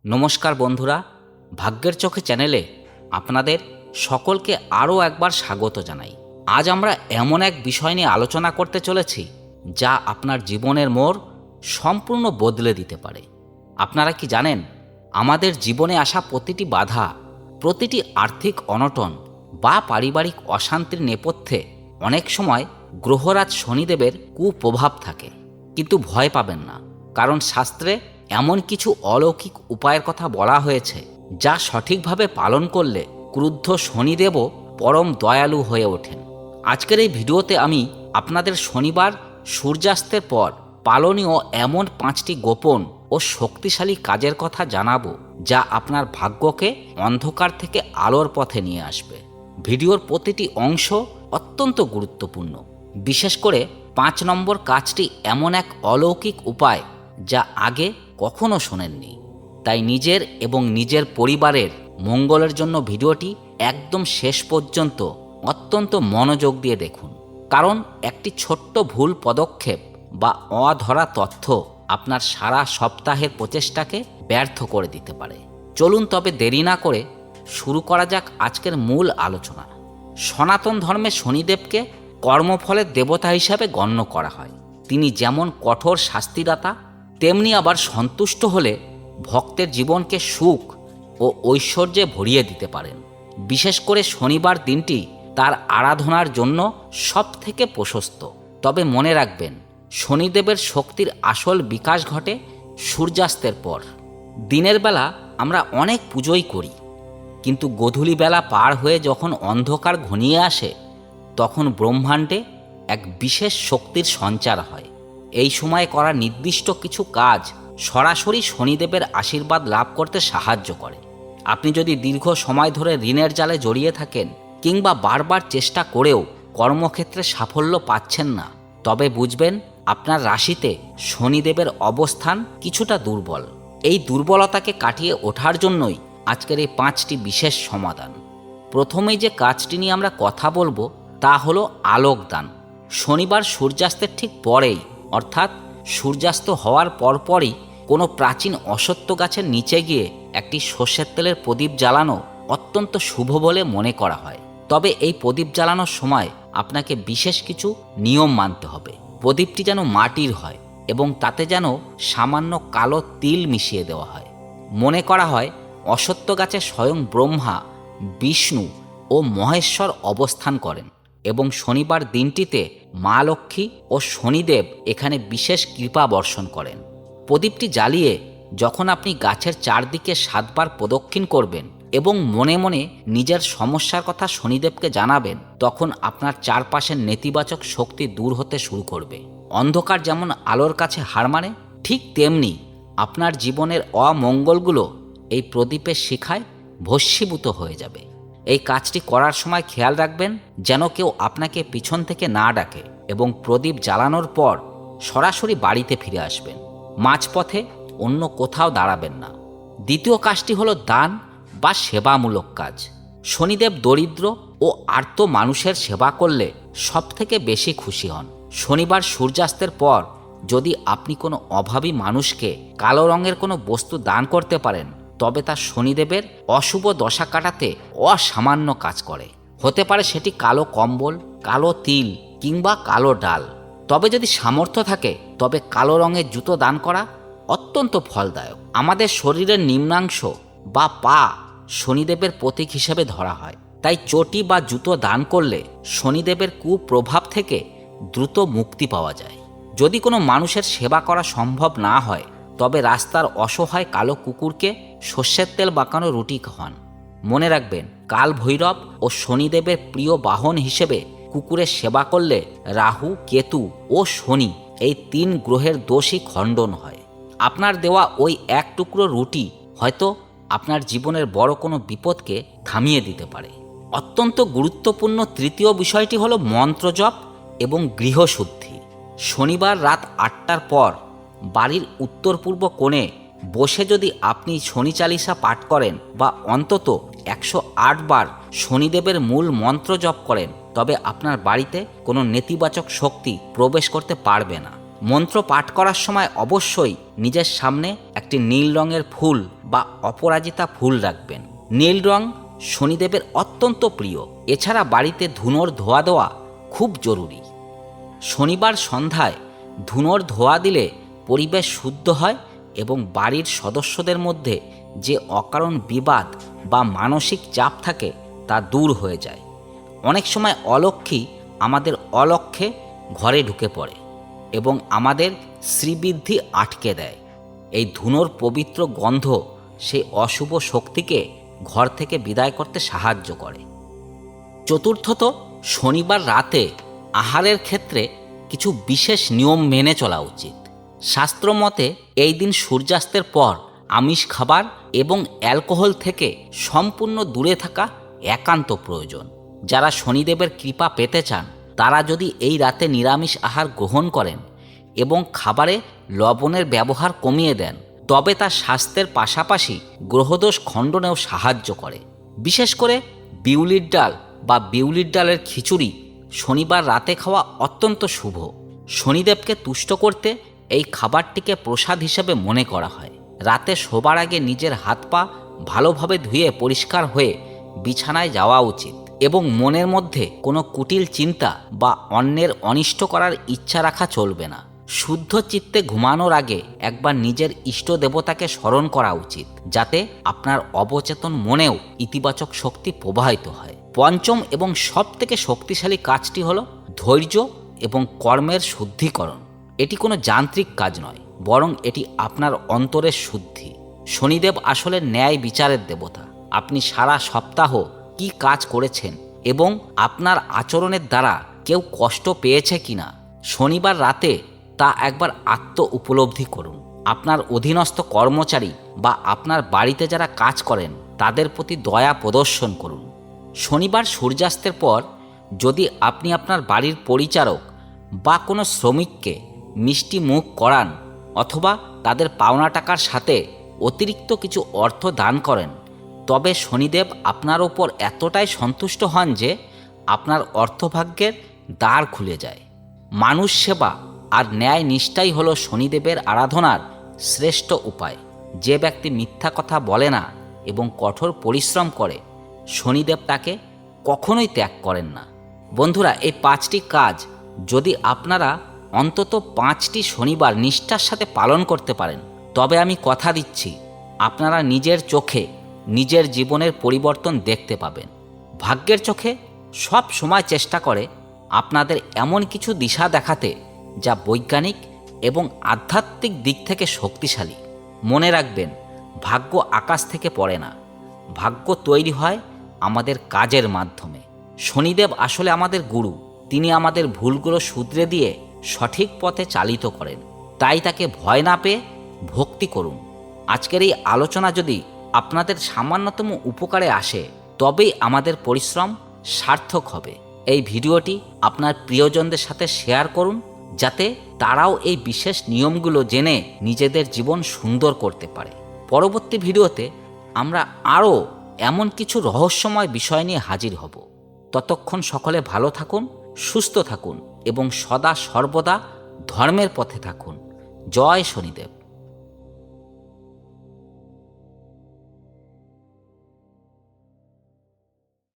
নমস্কার বন্ধুরা, ভাগ্যের চোখে চ্যানেলে আপনাদের সকলকে আরও একবার স্বাগত জানাই। আজ আমরা এমন এক বিষয় নিয়ে আলোচনা করতে চলেছি যা আপনার জীবনের মোড় সম্পূর্ণ বদলে দিতে পারে। আপনারা কি জানেন, আমাদের জীবনে আসা প্রতিটি বাধা, প্রতিটি আর্থিক অনটন বা পারিবারিক অশান্তির নেপথ্যে অনেক সময় গ্রহরাজ শনিদেবের কুপ্রভাব থাকে। কিন্তু ভয় পাবেন না, কারণ শাস্ত্রে এমন কিছু অলৌকিক উপায়ের কথা বলা হয়েছে যা সঠিকভাবে পালন করলে ক্রুদ্ধ শনিদেবও পরম দয়ালু হয়ে ওঠেন। আজকের এই ভিডিওতে আমি আপনাদের শনিবার সূর্যাস্তের পর পালনীয় এমন 5টি গোপন ও শক্তিশালী কাজের কথা জানাবো যা আপনার ভাগ্যকে অন্ধকার থেকে আলোর পথে নিয়ে আসবে। ভিডিওর প্রতিটি অংশ অত্যন্ত গুরুত্বপূর্ণ। বিশেষ করে 5 নম্বর কাজটি এমন এক অলৌকিক উপায় যা আগে কখনো শোনেননি। তাই নিজের এবং নিজের পরিবারের মঙ্গলের জন্য ভিডিওটি একদম শেষ পর্যন্ত অত্যন্ত মনোযোগ দিয়ে দেখুন, কারণ একটি ছোট্ট ভুল পদক্ষেপ বা অধরা তথ্য আপনার সারা সপ্তাহের প্রচেষ্টাকে ব্যর্থ করে দিতে পারে। চলুন তবে দেরি না করে শুরু করা যাক আজকের মূল আলোচনা। সনাতন ধর্মে শনিদেবকে কর্মফলের দেবতা হিসাবে গণ্য করা হয়। তিনি যেমন কঠোর শাস্তিদাতা, তেমনি আবার সন্তুষ্ট হলে ভক্তের জীবনকে সুখ ও ঐশ্বর্যে ভরিয়ে দিতে পারেন। বিশেষ করে শনিবার দিনটি তার আরাধনার জন্য সবথেকে প্রশস্ত। তবে মনে রাখবেন, শনিদেবের শক্তির আসল বিকাশ ঘটে সূর্যাস্তের পর। দিনের বেলা আমরা অনেক পুজোই করি, কিন্তু গোধূলি বেলা পার হয়ে যখন অন্ধকার ঘনিয়ে আসে, তখন ব্রহ্মাণ্ডে এক বিশেষ শক্তির সঞ্চার হয়। এই সময়ে করা নির্দিষ্ট কিছু কাজ সরাসরি শনিদেবের আশীর্বাদ লাভ করতে সাহায্য করে। আপনি যদি দীর্ঘ সময় ধরে ঋণের জালে জড়িয়ে থাকেন কিংবা বারবার চেষ্টা করেও কর্মক্ষেত্রে সাফল্য পাচ্ছেন না, তবে বুঝবেন আপনার রাশিতে শনিদেবের অবস্থান কিছুটা দুর্বল। এই দুর্বলতাকে কাটিয়ে ওঠার জন্যই আজকের এই 5টি বিশেষ সমাধান। প্রথমেই যে কাজটি নিয়ে আমরা কথা বলবো তা হলো আলোকদান। শনিবার সূর্যাস্তের ঠিক পরেই, অর্থাৎ সূর্যাস্ত হওয়ার পরপরই কোনো প্রাচীন অশ্বত্থ গাছের নিচে গিয়ে একটি সর্ষের তেলের প্রদীপ জ্বালানো অত্যন্ত শুভ বলে মনে করা হয়। তবে এই প্রদীপ জ্বালানোর সময় আপনাকে বিশেষ কিছু নিয়ম মানতে হবে। প্রদীপটি যেন মাটির হয় এবং তাতে যেন সামান্য কালো তিল মিশিয়ে দেওয়া হয়। মনে করা হয় অশ্বত্থ গাছে স্বয়ং ব্রহ্মা, বিষ্ণু ও মহেশ্বর অবস্থান করেন এবং শনিবার দিনটিতে মা লক্ষ্মী ও শনিদেব এখানে বিশেষ কৃপা বর্ষণ করেন। প্রদীপটি জ্বালিয়ে যখন আপনি গাছের চারদিকে 7 বার প্রদক্ষিণ করবেন এবং মনে মনে নিজের সমস্যার কথা শনিদেবকে জানাবেন, তখন আপনার চারপাশের নেতিবাচক শক্তি দূর হতে শুরু করবে। অন্ধকার যেমন আলোর কাছে হার মানে, ঠিক তেমনি আপনার জীবনের অমঙ্গলগুলো এই প্রদীপের শিখায় ভস্মীভূত হয়ে যাবে। এই কাজটি করার সময় খেয়াল রাখবেন যেন কেউ আপনাকে পিছন থেকে না ডাকে এবং প্রদীপ জ্বালানোর পর সরাসরি বাড়িতে ফিরে আসবেন। মাঝপথে অন্য কোথাও দাঁড়াবেন না। দ্বিতীয় কাজটি হলো দান বা সেবামূলক কাজ। শনিদেব দরিদ্র ও আর্ত মানুষের সেবা করলে সবথেকে বেশি খুশি হন। শনিবার সূর্যাস্তের পর যদি আপনি কোনো অভাবী মানুষকে কালো রঙের কোনো বস্তু দান করতে পারেন, তবে তা শনিদেবের অশুভ দশা কাটাতে অসামান্য কাজ করে। হতে পারে সেটি কালো কম্বল, কালো তিল কিংবা কালো ডাল। তবে যদি সামর্থ্য থাকে, তবে কালো রঙের জুতো দান করা অত্যন্ত ফলদায়ক। আমাদের শরীরের নিম্নাংশ বা পা শনিদেবের প্রতীক হিসেবে ধরা হয়, তাই চটি বা জুতো দান করলে শনিদেবের কুপ্রভাব থেকে দ্রুত মুক্তি পাওয়া যায়। যদি কোনো মানুষের সেবা করা সম্ভব না হয়, তবে রাস্তার অসহায় কালো কুকুরকে সর্ষের তেল মাখানো রুটি খাওয়ান। মনে রাখবেন, কাল ভৈরব ও শনিদেবের প্রিয় বাহন হিসেবে কুকুরের সেবা করলে রাহু, কেতু ও শনি এই 3 গ্রহের দোষই খণ্ডন হয়। আপনার দেওয়া ওই এক টুকরো রুটি হয়তো আপনার জীবনের বড় কোনো বিপদকে থামিয়ে দিতে পারে। অত্যন্ত গুরুত্বপূর্ণ তৃতীয় বিষয়টি হলো মন্ত্রজপ এবং গৃহশুদ্ধি। শনিবার রাত 8টার পর বাড়ির উত্তর পূর্ব কোণে বসে যদি আপনি শনি চালিসা পাঠ করেন বা অন্তত 108 বার শনিদেবের মূল মন্ত্র জপ করেন, তবে আপনার বাড়িতে কোনো নেতিবাচক শক্তি প্রবেশ করতে পারবে না। মন্ত্র পাঠ করার সময় অবশ্যই নিজের সামনে একটি নীল রঙের ফুল বা অপরাজিতা ফুল রাখবেন। নীল রং শনিদেবের অত্যন্ত প্রিয়। এছাড়া বাড়িতে ধুনোর ধোয়া দেওয়া খুব জরুরি। শনিবার সন্ধ্যায় ধুনোর ধোয়া দিলে পরিবেশ শুদ্ধ হয় এবং বাড়ির সদস্যদের মধ্যে যে অকারণ বিবাদ বা মানসিক চাপ থাকে তা দূর হয়ে যায়। অনেক সময় অলক্ষ্মী আমাদের অলক্ষ্যে ঘরে ঢুকে পড়ে এবং আমাদের শ্রীবৃদ্ধি আটকে দেয়। এই ধুনোর পবিত্র গন্ধ সেই অশুভ শক্তিকে ঘর থেকে বিদায় করতে সাহায্য করে। চতুর্থত, শনিবার রাতে আহারের ক্ষেত্রে কিছু বিশেষ নিয়ম মেনে চলা উচিত। শাস্ত্রমতে এই দিন সূর্যাস্তের পর আমিষ খাবার এবং অ্যালকোহল থেকে সম্পূর্ণ দূরে থাকা একান্ত প্রয়োজন। যারা শনিদেবের কৃপা পেতে চান তারা যদি এই রাতে নিরামিষ আহার গ্রহণ করেন এবং খাবারে লবণের ব্যবহার কমিয়ে দেন তবে তা স্বাস্থ্যের পাশাপাশি গ্রহদোষ খণ্ডনেও সাহায্য করে। বিশেষ করে বিউলির ডাল বা বিউলির ডালের খিচুড়ি শনিবার রাতে খাওয়া অত্যন্ত শুভ। শনিদেবকে তুষ্ট করতে এই খাবারটিকে প্রসাদ হিসেবে মনে করা হয়। রাতে শোবার আগে নিজের হাত পা ভালোভাবে ধুয়ে পরিষ্কার হয়ে বিছানায় যাওয়া উচিত এবং মনের মধ্যে কোনো কুটিল চিন্তা বা অন্যের অনিষ্ট করার ইচ্ছা রাখা চলবে না। শুদ্ধ চিত্তে ঘুমানোর আগে একবার নিজের ইষ্ট দেবতাকে স্মরণ করা উচিত, যাতে আপনার অবচেতন মনেও ইতিবাচক শক্তি প্রবাহিত হয়। পঞ্চম এবং সবথেকে শক্তিশালী কাজটি হলো ধৈর্য এবং কর্মের শুদ্ধিকরণ। এটি কোনো যান্ত্রিক কাজ নয়, বরং এটি আপনার অন্তরের শুদ্ধি। শনিদেব আসলে ন্যায় বিচারের দেবতা। আপনি সারা সপ্তাহ কি কাজ করেছেন এবং আপনার আচরণের দ্বারা কেউ কষ্ট পেয়েছে কিনা শনিবার রাতে তা একবার আত্ম উপলব্ধি করুন। আপনার অধীনস্থ কর্মচারী বা আপনার বাড়িতে যারা কাজ করেন তাদের প্রতি দয়া প্রদর্শন করুন। শনিবার সূর্যাস্তের পর যদি আপনি আপনার বাড়ির পরিচারক বা কোনো শ্রমিককে মিষ্টি মুখ করান অথবা তাদের পাওনা টাকার সাথে অতিরিক্ত কিছু অর্থ দান করেন তবে শনিদেব আপনার ওপর এতটাই সন্তুষ্ট হন যে আপনার অর্থভাগ্যের দ্বার খুলে যায়। মানুষ সেবা আর ন্যায় নিষ্ঠাই হলো শনিদেবের আরাধনার শ্রেষ্ঠ উপায়। যে ব্যক্তি মিথ্যা কথা বলে না এবং কঠোর পরিশ্রম করে শনিদেব তাকে কখনোই ত্যাগ করেন না। বন্ধুরা, এই 5টি কাজ যদি আপনারা অন্তত 5টি শনিবার নিষ্ঠার সাথে পালন করতে পারেন তবে আমি কথা দিচ্ছি আপনারা নিজের চোখে নিজের জীবনের পরিবর্তন দেখতে পাবেন। ভাগ্যের চোখে সব সময় চেষ্টা করে আপনাদের এমন কিছু দিশা দেখাতে যা বৈজ্ঞানিক এবং আধ্যাত্মিক দিক থেকে শক্তিশালী। মনে রাখবেন, ভাগ্য আকাশ থেকে পড়ে না, ভাগ্য তৈরি হয় আমাদের কাজের মাধ্যমে। শনিদেব আসলে আমাদের গুরু। তিনি আমাদের ভুলগুলো শুধরে দিয়ে সঠিক পথে চালিত করেন। তাই তাকে ভয় না পেয়ে ভক্তি করুন। আজকের এই আলোচনা যদি আপনাদের সামান্যতম উপকারে আসে তবেই আমাদের পরিশ্রম সার্থক হবে। এই ভিডিওটি আপনার প্রিয়জনদের সাথে শেয়ার করুন যাতে তারাও এই বিশেষ নিয়মগুলো জেনে নিজেদের জীবন সুন্দর করতে পারে। পরবর্তী ভিডিওতে আমরা আরও এমন কিছু রহস্যময় বিষয় নিয়ে হাজির হব। ততক্ষণ সকলে ভালো থাকুন, সুস্থ থাকুন এবং সদা সর্বদা ধর্মের পথে থাকুন। জয় শনিদেব।